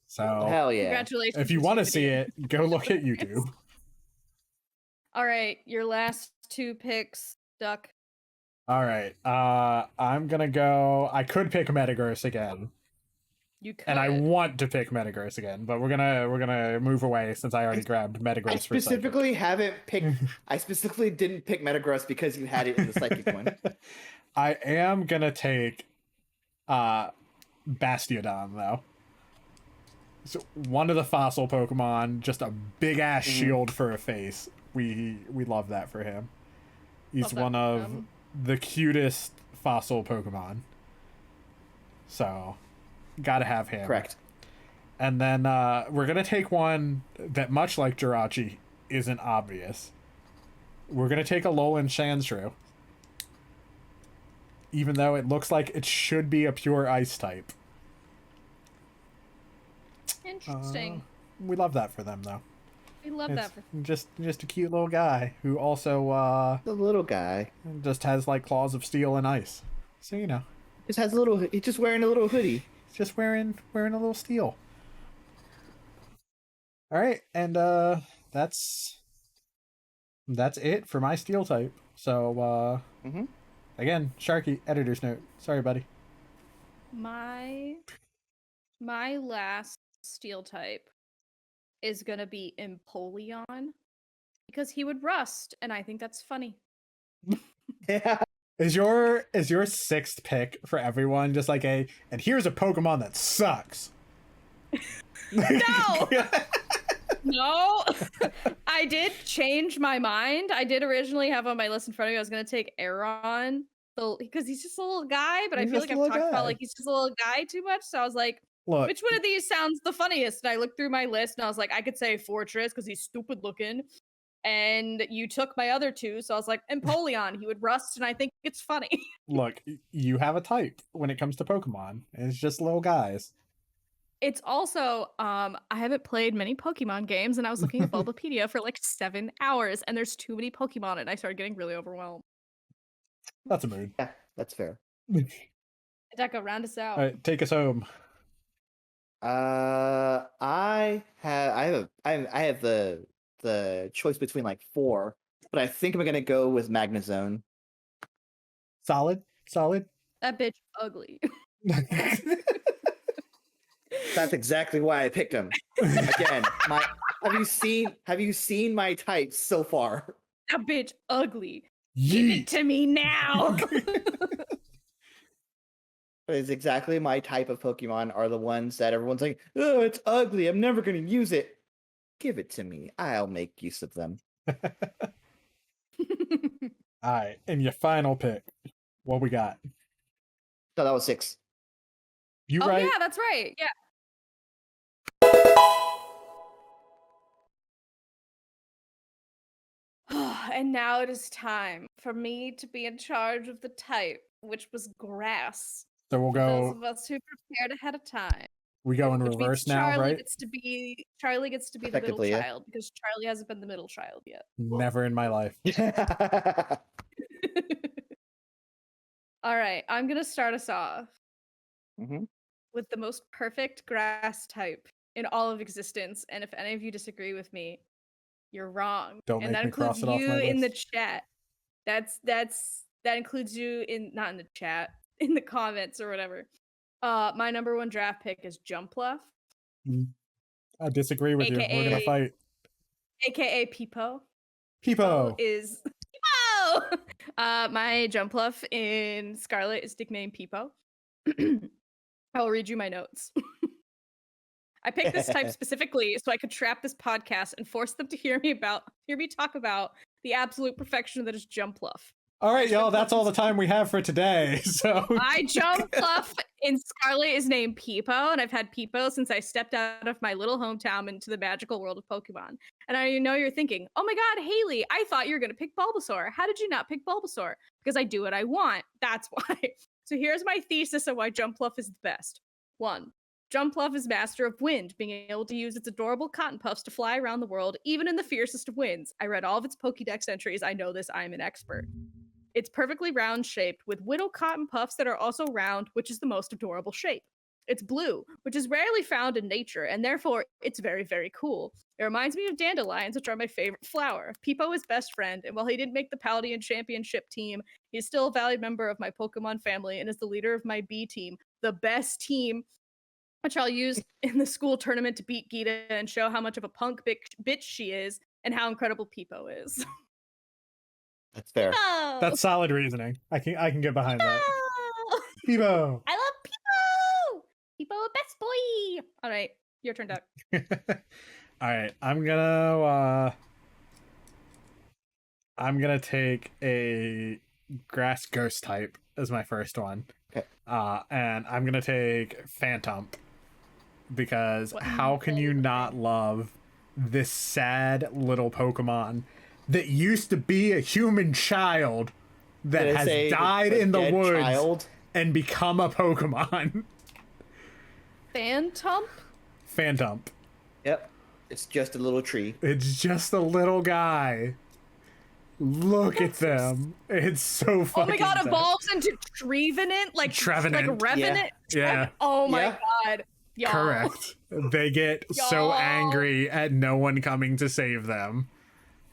So Hell yeah. Congratulations. if you want to see it, go look at YouTube. All right, your last 2 picks, Duck. All right. I'm gonna go. I could pick Metagross again, You could. and I want to pick Metagross again, but we're gonna move away since I already grabbed Metagross. I specifically haven't picked. I specifically didn't pick Metagross because you had it in the psychic one. I am gonna take Bastiodon though. So one of the fossil Pokemon, just a big ass shield for a face. We love that for him. He's one of the cutest fossil Pokemon. So gotta have him. Correct. And then we're gonna take one that, much like Jirachi, isn't obvious. We're gonna take a Alolan Sandshrew. Even though it looks like it should be a pure ice type. Interesting. We love that for them though. We love that for Just a cute little guy who also The little guy just has like claws of steel and ice. So you know, just has a little. He's just wearing a little hoodie. he's just wearing a little steel. All right, and that's it for my steel type. So again, Sharky, editor's note. Sorry, buddy. my last steel type is gonna be Empoleon because he would rust, and I think that's funny. Yeah. Is your 6th pick for everyone just like and here's a Pokemon that sucks? No! No, I did change my mind. I did originally have on my list in front of me. I was gonna take Aeron, because he's just a little guy. But I feel like I've talked about like he's just a little guy too much. So I was like, Look, which one of these sounds the funniest? And I looked through my list and I was like, I could say Fortress because he's stupid looking. And you took my other 2, so I was like, Empoleon, he would rust, and I think it's funny. look, you have a type when it comes to Pokemon. It's just little guys. It's also, I haven't played many Pokemon games, and I was looking at Bulbapedia for like 7 hours, and there's too many Pokemon, and I started getting really overwhelmed. That's a mood. Yeah, that's fair. Deca, round us out. All right, take us home. I have the choice between like 4, but I think I'm gonna go with Magnezone. Solid. That bitch ugly. That's exactly why I picked him. Again, have you seen my types so far? That bitch ugly. Give it to me now. It's exactly my type of Pokemon are the ones that everyone's like, oh, it's ugly. I'm never going to use it. Give it to me. I'll make use of them. All right, and your final pick. What we got? No, that was 6. You Oh right? yeah, that's right. Yeah. And now it is time for me to be in charge of the type, which was grass. So we'll Those go. of us who prepared ahead of time. We go in Which means reverse now, Charlie right? gets to be the middle Effectively, yeah. child because Charlie hasn't been the middle child yet. Never in my life. All right, I'm gonna start us off Mhm. with the most perfect grass type in all of existence. And if any of you disagree with me, you're wrong. Don't and make that me includes cross it off you my in the list. chat. That includes you not in the chat, in the comments or whatever. My number 1 draft pick is Jumpluff, I disagree with you. We're gonna fight. aka Peepo. Peepo. Is Peepo! My Jumpluff in Scarlet is nicknamed Peepo. I will read you my notes. I picked this type specifically so I could trap this podcast and force them to hear me talk about the absolute perfection that is Jumpluff. All right, y'all. That's all the time we have for today. So My Jumpluff in Scarlet is named Peepo, and I've had Peepo since I stepped out of my little hometown into the magical world of Pokemon. And I know you're thinking, oh my god, Haley, I thought you were going to pick Bulbasaur. How did you not pick Bulbasaur? Because I do what I want. That's why. So here's my thesis of why Jumpluff is the best. 1, Jumpluff is master of wind, being able to use its adorable cotton puffs to fly around the world, even in the fiercest of winds. I read all of its Pokédex entries. I know this. I am an expert. It's perfectly round shaped with whittle cotton puffs that are also round, which is the most adorable shape. It's blue, which is rarely found in nature, and therefore it's very, very cool. It reminds me of dandelions, which are my favorite flower. Peepo is best friend, and while he didn't make the Paldean Championship team, he's still a valued member of my Pokemon family and is the leader of my B team, the best team, which I'll use in the school tournament to beat Gita and show how much of a punk bitch she is and how incredible Peepo is. That's fair. Peepo! That's solid reasoning. I can get behind that. Peepo! Peepo. I love Peepo! Peepo, best boy! All right, your turn, Duck. All right, I'm gonna take a grass ghost type as my first one. Okay. And I'm gonna take Phantom because What? how can you not love this sad little Pokemon that used to be a human child that Did I has say died a in the dead woods child? and become a Pokemon? Phantom. Yep. It's just a little tree. It's just a little guy. Look at them. It's so fucking Oh my god, sad. evolves into Trevenant? Like Trevenant. Revenant? Yeah. Oh my Yeah. god. Y'all. Correct. They get so Y'all. angry at no one coming to save them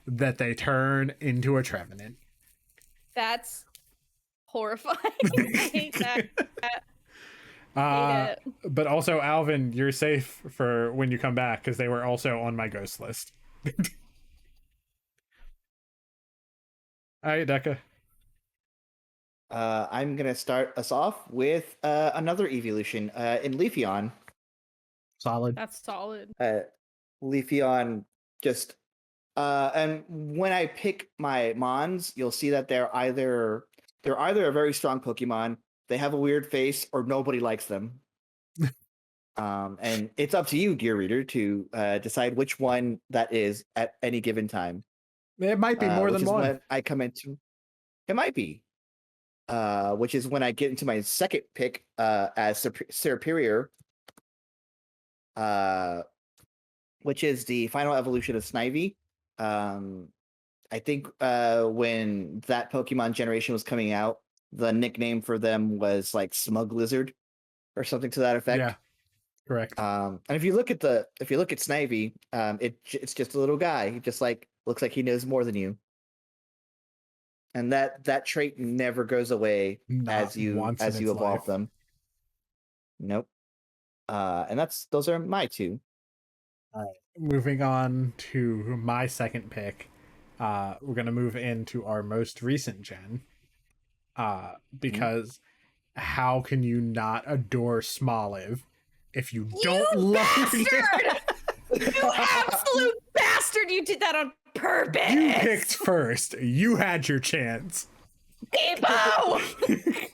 that they turn into a Trevenant. That's horrifying. I hate that. Hate it. But also, Alvin, you're safe for when you come back because they were also on my ghost list. All right, Deca. I'm gonna start us off with another evolution in Leafeon. Solid. That's solid. Leafeon just and when I pick my Mons, you'll see that they're either a very strong Pokemon, they have a weird face, or nobody likes them. And it's up to you, Gear Reader, to decide which one that is at any given time. It might be more which than is one. when I come into. It might be. Which is when I get into my second pick as Superior, which is the final evolution of Snivy. I think when that Pokemon generation was coming out, the nickname for them was like Smug Lizard or something to that effect. Yeah, correct. And if you look at Snivy, it's just a little guy. He just like looks like he knows more than you. And that trait never goes away as you evolve life. them. Nope. And those are my two. All right. Moving on to my second pick, we're gonna move into our most recent gen. Because how can you not adore Smoliv if you don't love bastard! You absolute bastard! You did that on purpose! You picked first. You had your chance. Peepo!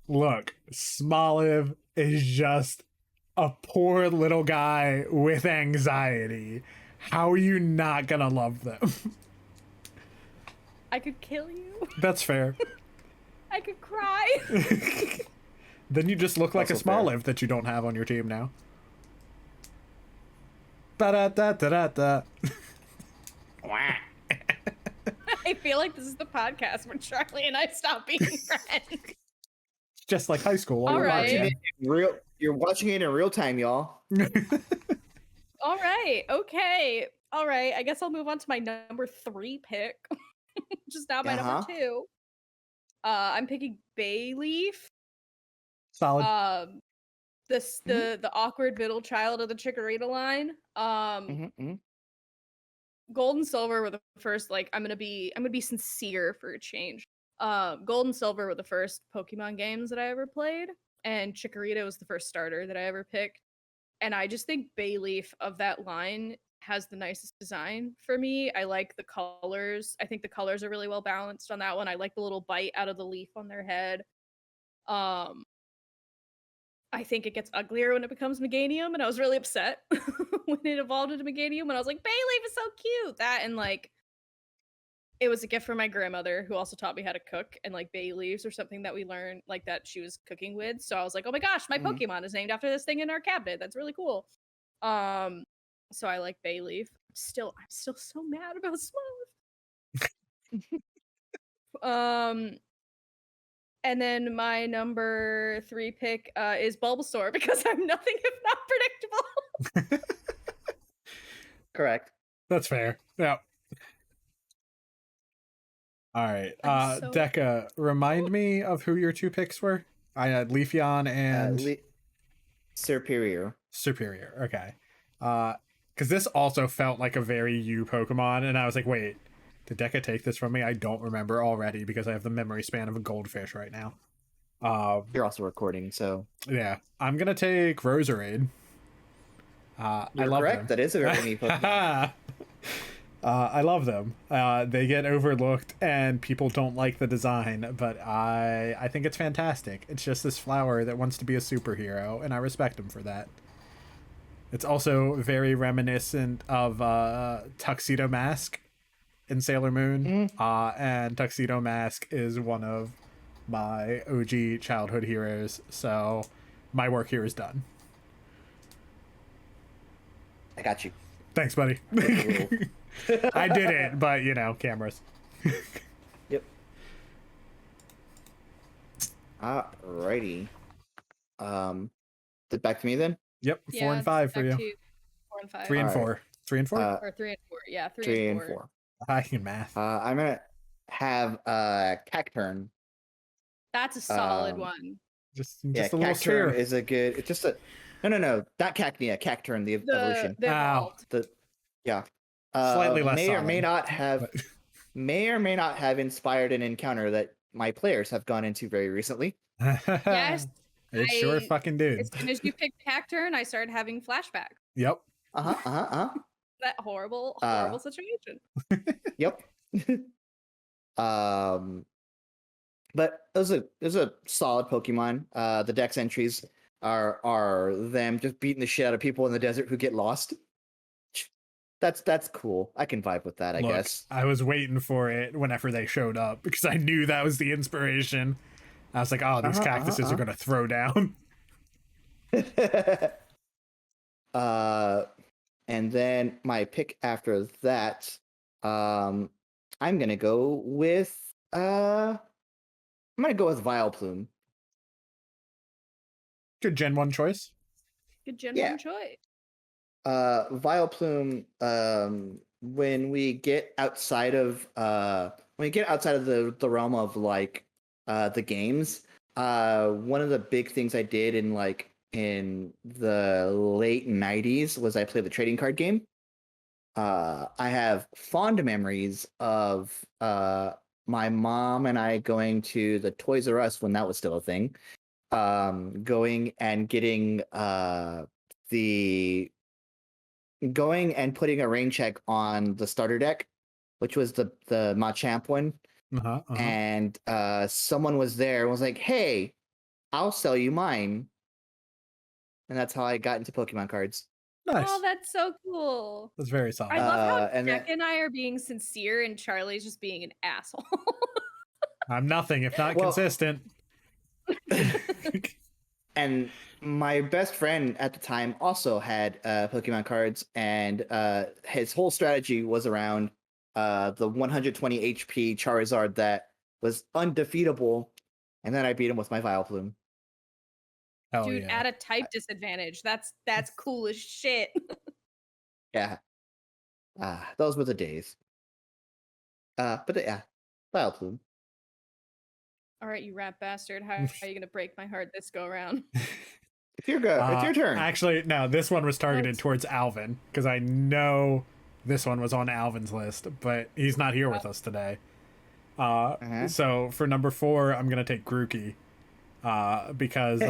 Look, Smoliv is just a poor little guy with anxiety. How are you not gonna love them? I could kill you. That's fair. I could cry. Then you just look like Also a Smoliv that you don't have on your team now. Ba-da-da-da-da-da. I feel like this is the podcast where Charlie and I stop being friends. Just like high school. All right. You're watching it in real time, y'all. All right. Okay. All right. I guess I'll move on to my number 3 pick, which is now my number 2. I'm picking Bayleaf. Solid. The awkward middle child of the Chikorita line. Gold and Silver were the first, like, I'm gonna be sincere for a change. Gold and Silver were the first Pokemon games that I ever played, and Chikorita was the first starter that I ever picked. And I just think Bayleaf of that line has the nicest design for me. I like the colors. I think the colors are really well balanced on that one. I like the little bite out of the leaf on their head. I think it gets uglier when it becomes Meganium, and I was really upset when it evolved into Meganium, and I was like, Bayleaf is so cute! That and like It was a gift from my grandmother, who also taught me how to cook, and like bay leaves or something that we learned like that she was cooking with. So I was like, oh my gosh, my Mhm. Pokemon is named after this thing in our cabinet. That's really cool. So I like bay leaf. I'm still so mad about Smoliv. And then my number 3 pick is Bulbasaur, because I'm nothing if not predictable. Correct. That's fair. Yeah. All right. I'm so- Deca, remind me of who your 2 picks were. I had Leafeon and Superior. Superior. Okay. Because this also felt like a very you Pokemon, and I was like, wait, did Deca take this from me? I don't remember already because I have the memory span of a goldfish right now. You're also recording, so Yeah, I'm gonna take Roserade. I you're love correct. them. That is a very neat Pokemon. I love them. They get overlooked and people don't like the design, but I think it's fantastic. It's just this flower that wants to be a superhero, and I respect him for that. It's also very reminiscent of Tuxedo Mask in Sailor Moon. And Tuxedo Mask is one of my OG childhood heroes, so my work here is done. I got you. Thanks, buddy. I did it, but you know, cameras. Yep. Alrighty. Back to me then. Yep, 4 and 5 for back you. to 4 and 5. 3 and All right. 4. 3 and 4. Or 3 and 4. Yeah, 3, 3 and and 4. 4. I can math. I'm gonna have Cacturn. That's a solid one. Just Yeah, a little Cacturn sphere. is a good. It's just a. No, not Cacnea. Cacturn, the evolution. The Ow. evolved. Yeah. Slightly less may or may solid, not have but- may or may not have inspired an encounter that my players have gone into very recently. Yes. It sure I- fucking did. As soon as you picked Cacturn, I started having flashbacks. Yep. That horrible situation. Yep. But it was a solid Pokemon. The Dex entries are them just beating the shit out of people in the desert who get lost. That's cool. I can vibe with that, I Look, guess. I was waiting for it whenever they showed up because I knew that was the inspiration. I was like, oh, these cactuses are going to throw down. And then my pick after that, I'm going to go with Vileplume. Good Gen 1 choice. Good Gen Yeah. 1 choice. Vileplume, when we get outside of the realm of like the games, one of the big things I did in the late 90s was I played the trading card game. I have fond memories of my mom and I going to the Toys R Us when that was still a thing. Going and putting a rain check on the starter deck, which was the Machamp one. And someone was there and was like, hey, I'll sell you mine. And that's how I got into Pokemon cards. Nice. Oh, that's so cool. That's very solid. I love how and Jack and I are being sincere and Charlie's just being an asshole. I'm nothing if not consistent. And my best friend at the time also had Pokemon cards, and his whole strategy was around the 120 HP Charizard that was undefeatable, and then I beat him with my Vileplume. Hell Dude, yeah. at a type disadvantage. That's cool as shit. Yeah. Those were the days. But yeah, Vileplume. All right, you rat bastard. How are you gonna break my heart this go around? It's your go. It's your turn. Actually, no, this one was targeted What? towards Alvin because I know this one was on Alvin's list, but he's not here with us today. So for number 4, I'm gonna take Grookey, because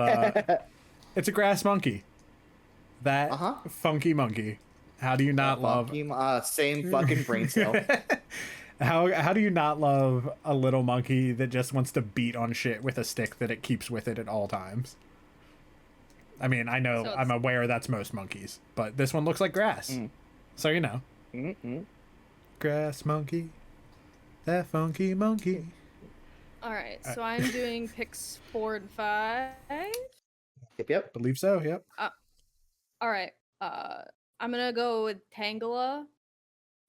it's a grass monkey. That funky monkey. How do you not love? Same fucking brain cell. How do you not love a little monkey that just wants to beat on shit with a stick that it keeps with it at all times? I mean, I know, I'm aware that's most monkeys, but this one looks like grass. So, you know. Grass monkey. That funky monkey. All right, so I'm doing picks 4 and 5. Yep. Believe so. Yep. All right. I'm gonna go with Tangela.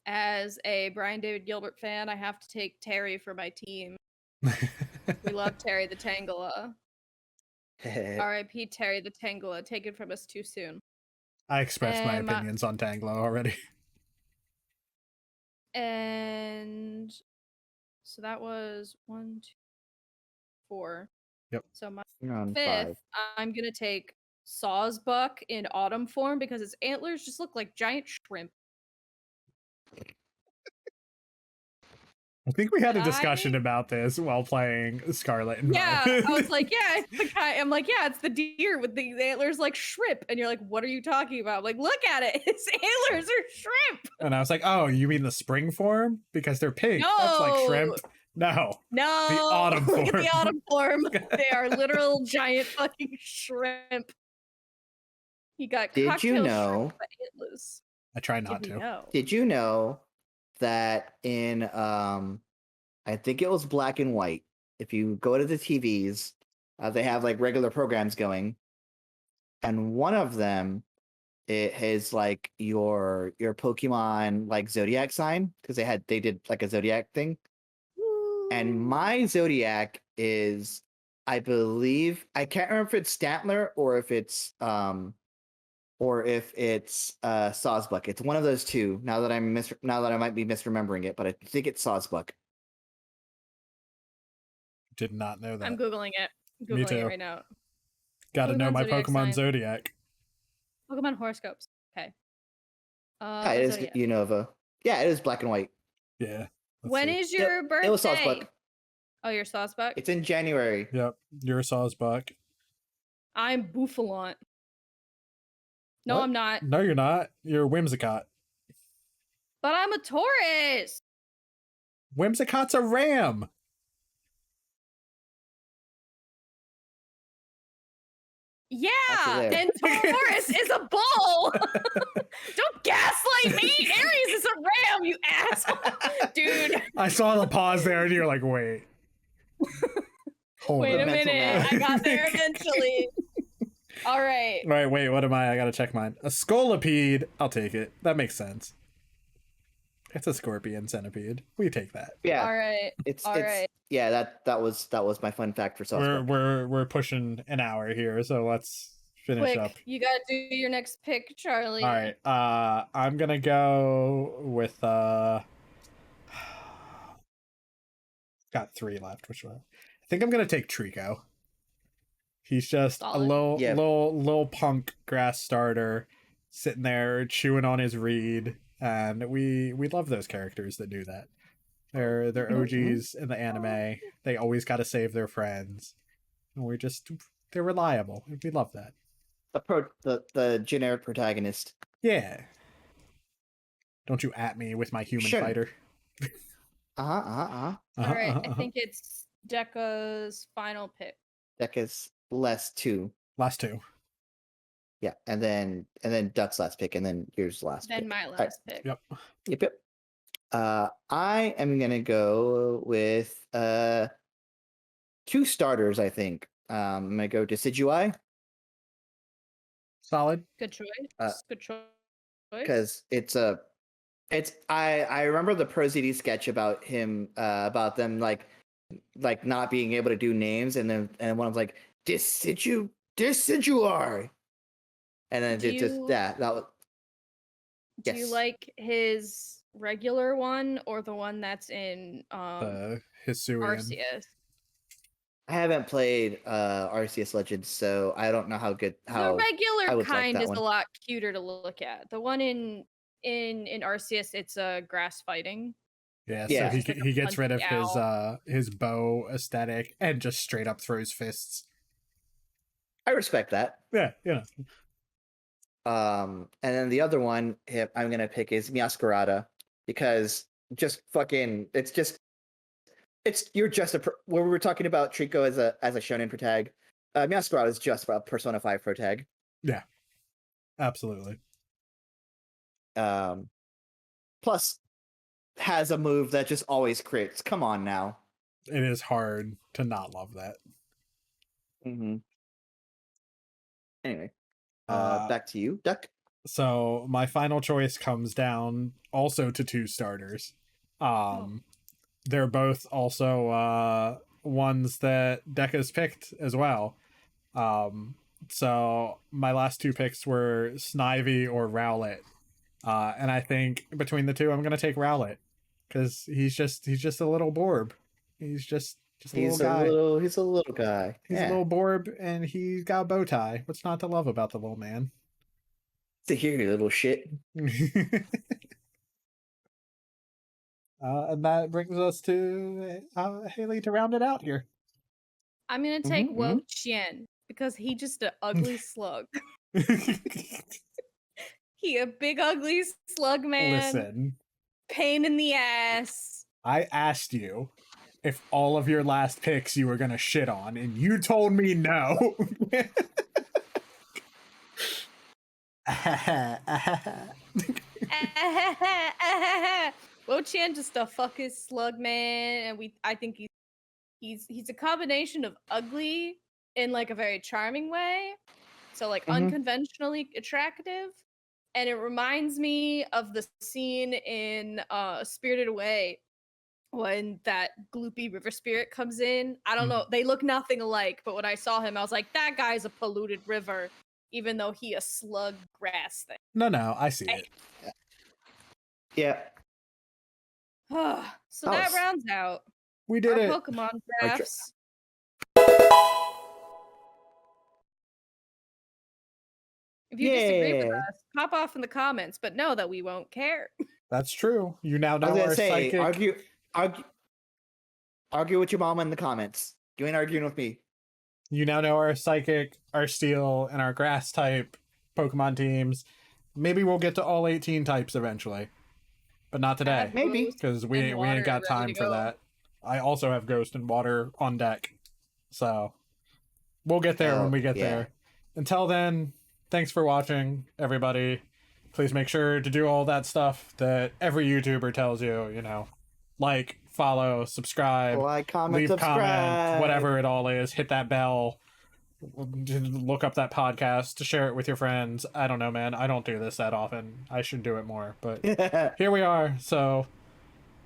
As a Brian David Gilbert fan, I have to take Terry for my team. We love Terry the Tangela. R.I.P. Terry the Tangela, taken from us too soon. I expressed my opinions on Tanglo already. And so that was 1, 2, 4. Yep. So my You're on 5th, 5. I'm gonna take Sawsbuck in autumn form because its antlers just look like giant shrimp. I think we had a discussion about this while playing Scarlet and Yeah, Violet. I was like, yeah, it's the guy. I'm like, yeah, it's the deer with the antlers like shrimp. And you're like, what are you talking about? I'm like, look at it. Its antlers are shrimp. And I was like, oh, you mean the spring form? Because they're pink. That's like shrimp. No. No. The autumn Look at form. the autumn form. They are literal giant fucking shrimp. He got Did cocktail you know? shrimp by antlers. I try not Did we to. know? Did you know that in I think it was Black and White. If you go to the TVs, they have like regular programs going, and one of them it has like your Pokemon like zodiac sign because they did like a zodiac thing, and my zodiac is, I believe, I can't remember if it's Stantler or if it's Sawsbuck. It's one of those two. Now that I might be misremembering it, but I think it's Sawsbuck. Did not know that. I'm Googling it. Me Googling too. it right now. Gotta know Pokemon my zodiac Pokemon sign. Zodiac. Pokemon horoscopes. Okay. Yeah, it is Zodiac. Unova. Yeah, it is Black and White. Yeah. let's When see. is your birthday? It was Sawsbuck. Oh, your Sawsbuck? It's in January. Yep. You're a Sawsbuck. I'm Bouffalont. No, What? I'm not. No, you're not. You're a Whimsicott. But I'm a Taurus. Whimsicott's a ram. Yeah, Actually, there. and Taurus is a bull. Don't gaslight me. Aries is a ram, you asshole. Dude, I saw the pause there and you're like, wait. Hold wait a on. mental minute. math. I got there eventually. All right. All right, wait, what am I? I gotta check mine. A Scolipede. I'll take it. That makes sense. It's a scorpion centipede. We take that. Yeah, All right. it's All right. yeah. That was my fun fact for Sawsbuck. We're pushing an hour here, so let's finish Quick, up. you gotta do your next pick, Charlie. All right. I'm gonna go with got 3 left. Which one? I think I'm gonna take Trico. He's just Solid. a Yeah. little punk grass starter sitting there chewing on his reed, and we love those characters that do that. They're OGs in the anime. They always got to save their friends, and they're reliable. We love that. The generic protagonist. Yeah. Don't you at me with my human Sure. fighter. All right. I think it's Deca's final pick. Deca's last 2. Last 2. Yeah, and then Duck's last pick, and then yours last. Then pick. my All right. last pick. Yep. Yep. I am gonna go with 2 starters. I think I'm gonna go Decidueye Solid. Good choice. Good choice. because I remember the ProZD sketch about him about them like not being able to do names, and one of them's like Decidueye, and then Do it just you- that was. Do you Yes. like his regular one or the one that's in Hisuian. Arceus? I haven't played Arceus Legends, so I don't know how The I regular would like kind that is one. a lot cuter to look at. The one in Arceus, it's a grass fighting. Yeah, Yeah. so It's like a he gets rid of punchy his bow aesthetic and just straight up throws fists. I respect that. Yeah, you know. And then the other one I'm gonna pick is Meowscarada because you're just when we were talking about Trico as a shonen protag, Meowscarada is just a Persona 5 protag. Absolutely. Plus has a move that just always crits. Come on now. It is hard to not love that. Mm-hmm. Anyway, Uh, back to you, Duck. So my final choice comes down also to 2 starters. They're both also ones that Deca's picked as well. So my last 2 picks were Snivy or Rowlet. And I think between the 2, I'm gonna take Rowlet because he's just a little Borb. He's just a little guy. He's a little guy. He's a little Borb, and he's got a bow tie. What's not to love about the little man? To hear you little shit. And that brings us to Haley to round it out here. I'm gonna take Wo Qian because he just an ugly slug. He a big ugly slug man. Listen, Pain in the ass. I asked you if all of your last picks you were gonna shit on, and you told me no. Wo Qian just a fucking slug man, and I think he's a combination of ugly in like a very charming way, so like unconventionally attractive, and it reminds me of the scene in Spirited Away when that gloopy river spirit comes in. I don't know, they look nothing alike, but when I saw him, I was like, that guy's a polluted river, even though he a slug grass thing. No, I see it. Yeah. So that rounds out We did it. Pokemon drafts. If you disagree with us, pop off in the comments, but know that we won't care. That's true. You now know our say, psychic. argue with your mama in the comments. You ain't arguing with me. You now know our psychic, our steel, and our grass type Pokemon teams. Maybe we'll get to all 18 types eventually, but not today. Maybe because we ain't got time for that. I also have Ghost and Water on deck, so we'll get there when we get there. Until then, thanks for watching, everybody. Please make sure to do all that stuff that every YouTuber tells you. You know, like, follow, subscribe, comment, leave comment, whatever it all is. Hit that bell. Look up that podcast to share it with your friends. I don't know, man. I don't do this that often. I should do it more, but here we are. So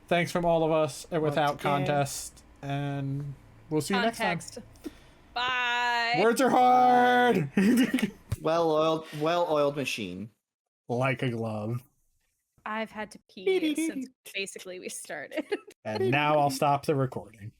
thanks from all of us at Without Contest, and we'll see you next time. Bye. Words are hard. well-oiled machine. Like a glove. I've had to pee since basically we started. And now I'll stop the recording.